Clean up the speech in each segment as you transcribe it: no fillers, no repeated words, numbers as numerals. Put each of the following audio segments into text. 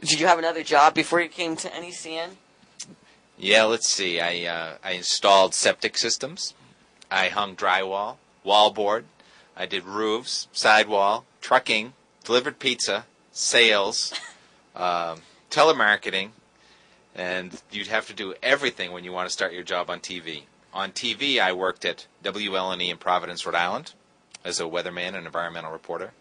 Did you have another job before you came to NECN? Yeah, let's see. I installed septic systems. I hung drywall, wallboard. I did roofs, sidewall, trucking, delivered pizza, sales, telemarketing, and you'd have to do everything when you want to start your job on TV. On TV, I worked at WLNE in Providence, Rhode Island, as a weatherman and environmental reporter,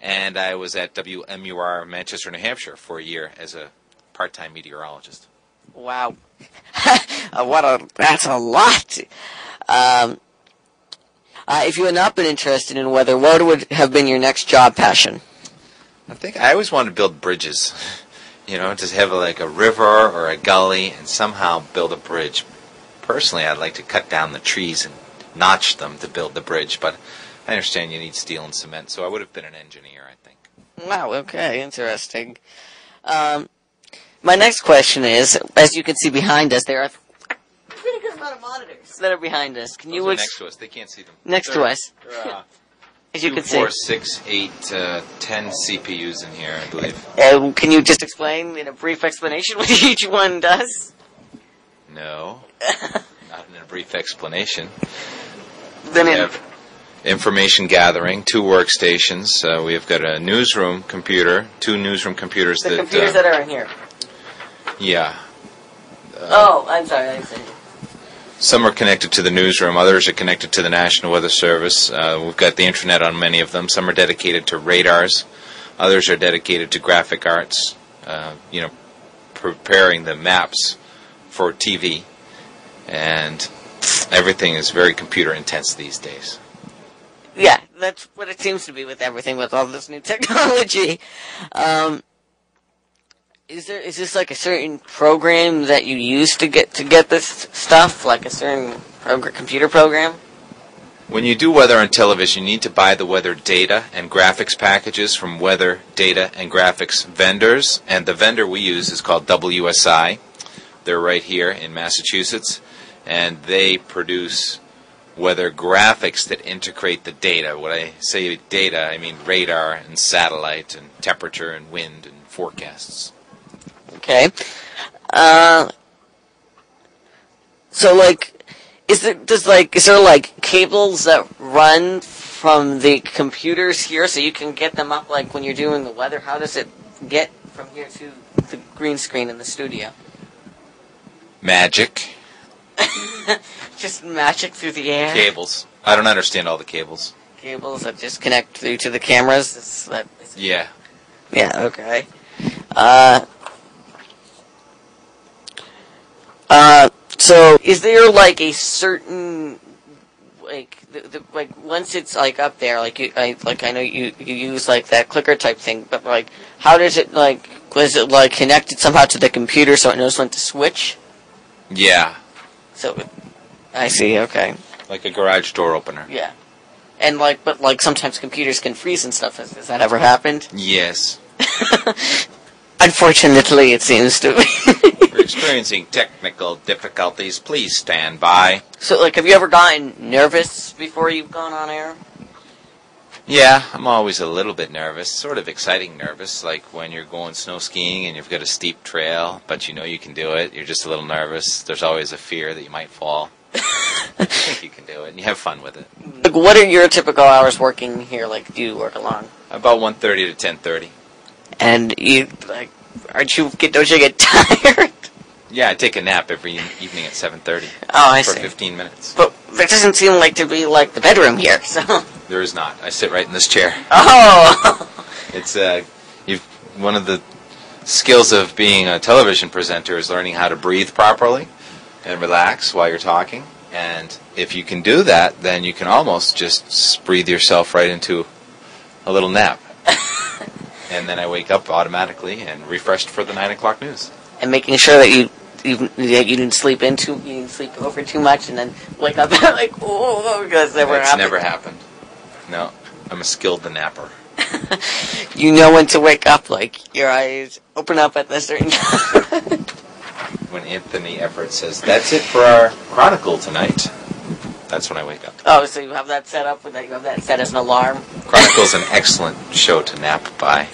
and I was at WMUR Manchester, New Hampshire for a year as a part-time meteorologist. Wow. That's a lot. If you had not been interested in weather, what would have been your next job passion? I think I always wanted to build bridges. Just have like a river or a gully and somehow build a bridge. Personally, I'd like to cut down the trees and notch them to build the bridge, but I understand you need steel and cement, so I would have been an engineer, I think. Wow, okay, interesting. My next question is, as you can see behind us, there are a pretty good amount of monitors that are behind us. Can you next to us? They can't see them. Next to us. As you can see. 4, 6, 8, 10 CPUs in here, I believe. Can you just explain in a brief explanation what each one does? No, not in a brief explanation. Then we have information gathering, 2 workstations. We have got a newsroom computer, 2 newsroom computers. The computers that are in here. Yeah. I'm sorry, I see. Some are connected to the newsroom, others are connected to the National Weather Service. We've got the internet on many of them. Some are dedicated to radars, others are dedicated to graphic arts, preparing the maps for TV. And everything is very computer intense these days. Yeah, that's what it seems to be with everything, with all this new technology. Is this like a certain program that you use to get this stuff, like a certain computer program? When you do weather on television, you need to buy the weather data and graphics packages from weather data and graphics vendors, and the vendor we use is called WSI. They're right here in Massachusetts, and they produce weather graphics that integrate the data. When I say data, I mean radar and satellite and temperature and wind and forecasts. Okay. So, is there cables that run from the computers here so you can get them up, when you're doing the weather? How does it get from here to the green screen in the studio? Magic. Just magic through the air? Cables. I don't understand all the cables. Cables that just connect through to the cameras? Yeah. Yeah, okay. So is there a certain once it's up there, I know you use that clicker type thing, but how does it was it connected somehow to the computer so it knows when to switch? Yeah. So I see, okay. Like a garage door opener. Yeah. And but sometimes computers can freeze and stuff. Has that ever happened? Yes. Unfortunately, it seems to be. We're experiencing technical difficulties. Please stand by. So, have you ever gotten nervous before you've gone on air? Yeah, I'm always a little bit nervous, sort of exciting nervous, like when you're going snow skiing and you've got a steep trail, but you know you can do it. You're just a little nervous. There's always a fear that you might fall. I think you can do it, and you have fun with it. What are your typical hours working here? Do you work along? About 1:30 to 10:30. And you, don't you get tired? Yeah, I take a nap every evening at 7:30. Oh, I see. For 15 minutes. But that doesn't seem to be the bedroom here, so... There is not. I sit right in this chair. Oh! It's, one of the skills of being a television presenter is learning how to breathe properly and relax while you're talking. And if you can do that, then you can almost just breathe yourself right into a little nap. And then I wake up automatically and refreshed for the 9 o'clock news. And making sure that you didn't sleep over too much and then wake up because That's never happened. No, I'm a skilled napper. You know when to wake up, your eyes open up at a certain time. When Anthony Everett says, "That's it for our Chronicle tonight," that's when I wake up. Oh, so you have that set up, you have that set as an alarm? Chronicle's an excellent show to nap by.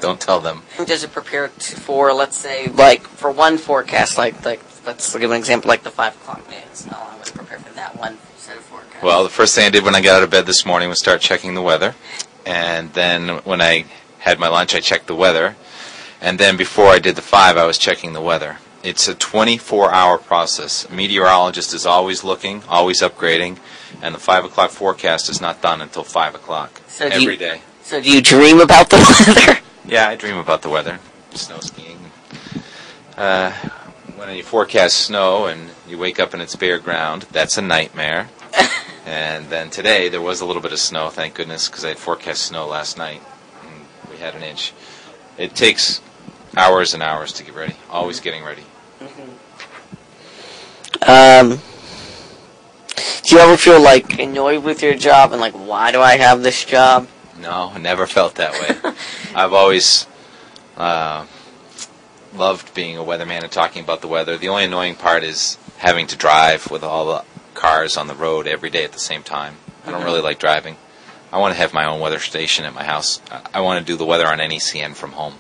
Don't tell them. Does it prepare for, let's say, like, for one forecast, like let's give an example, like the 5 o'clock news. No, I was prepared for that one set of forecasts. Well, the first thing I did when I got out of bed this morning was start checking the weather. And then when I had my lunch, I checked the weather. And then before I did the 5, I was checking the weather. It's a 24-hour process. A meteorologist is always looking, always upgrading, and the 5 o'clock forecast is not done until 5 o'clock every day. So do you dream about the weather? Yeah, I dream about the weather, snow skiing. When you forecast snow and you wake up and it's bare ground, that's a nightmare. And then today there was a little bit of snow, thank goodness, because I had forecast snow last night, and we had an inch. It takes hours and hours to get ready, always getting ready. Do you ever feel, like, annoyed with your job and, like, why do I have this job? No, I never felt that way. I've always loved being a weatherman and talking about the weather. The only annoying part is having to drive with all the cars on the road every day at the same time. I don't really like driving. I want to have my own weather station at my house. I want to do the weather on NECN from home.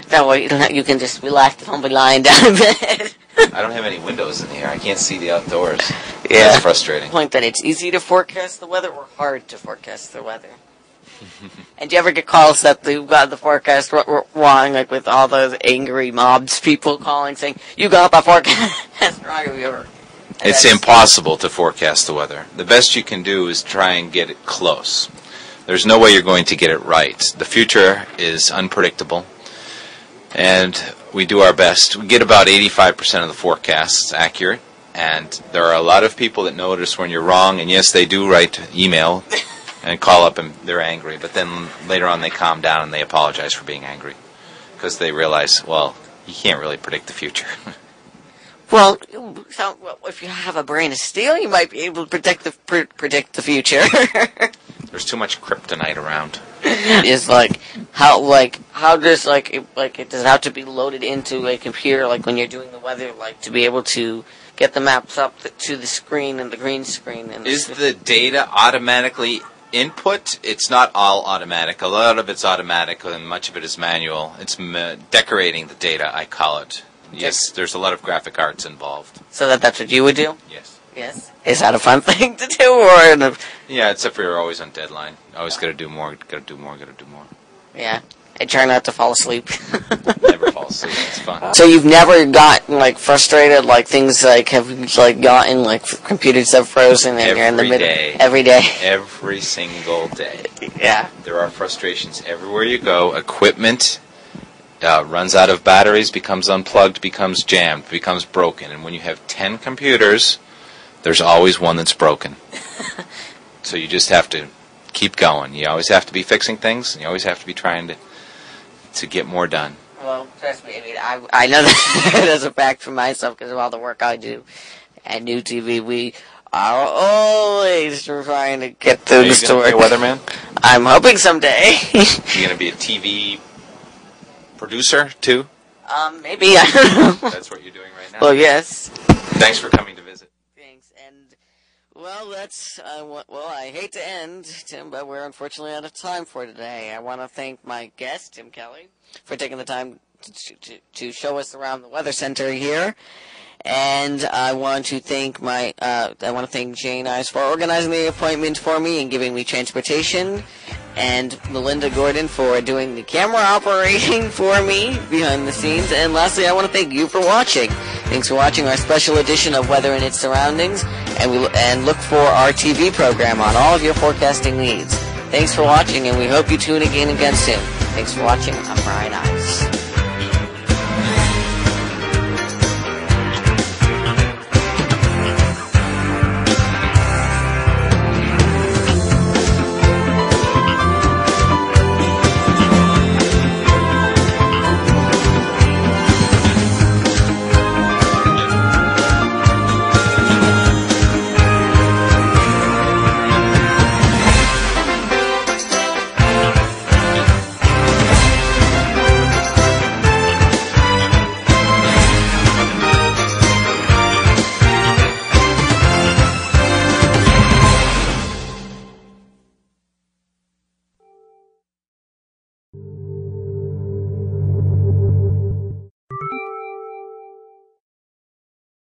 That way you can just relax at home, be lying down in bed. I don't have any windows in here. I can't see the outdoors. Yeah. That's frustrating. Point that it's easy to forecast the weather or hard to forecast the weather. And do you ever get calls that you got the forecast wrong, like with all those angry mobs people calling saying, you got the forecast wrong? Have you ever? It's impossible to forecast the weather. The best you can do is try and get it close. There's no way you're going to get it right. The future is unpredictable, and we do our best. We get about 85% of the forecasts accurate, and there are a lot of people that notice when you're wrong, and yes, they do write email and call up and they're angry, but then later on they calm down and they apologize for being angry because they realize, well, you can't really predict the future. Well, if you have a brain of steel, you might be able to predict the future. There's too much kryptonite around. Is how does it does it have to be loaded into a computer, like when you're doing the weather, like to be able to get the maps up to the screen and the green screen? And is the data automatically input? It's not all automatic. A lot of it's automatic, and much of it is manual. It's decorating the data, I call it. Yes, there's a lot of graphic arts involved. So that's what you would do? Yes. Yes. Is that a fun thing to do, or? Yeah, except for you're always on deadline. Always got to do more. Got to do more. Got to do more. Yeah. I try not to fall asleep. Never fall asleep. It's fun. So you've never gotten frustrated, things have gotten computers have frozen and you're in the middle every day. Every single day. Yeah. There are frustrations everywhere you go. Equipment runs out of batteries, becomes unplugged, becomes jammed, becomes broken. And when you have 10 computers, there's always one that's broken. So you just have to keep going. You always have to be fixing things, and you always have to be trying to get more done. Well, trust me, I know that as a fact for myself because of all the work I do at New TV. We are always trying to get things to work. Are you going to be a weatherman? I'm hoping someday. You're going to be a TV producer, too? Maybe. I don't know. That's what you're doing right now? Well, yes. Thanks for coming to visit. Thanks. And, that's, I hate to end, Tim, but we're unfortunately out of time for today. I want to thank my guest, Tim Kelley, for taking the time to show us around the Weather Center here. And I want to thank Jane Ives for organizing the appointment for me and giving me transportation, and Melinda Gordon for doing the camera operating for me behind the scenes. And lastly, I want to thank you for watching. Thanks for watching our special edition of Weather and Its Surroundings, and look for our TV program on all of your forecasting needs. Thanks for watching, and we hope you tune again soon. Thanks for watching. I'm Brian Ives.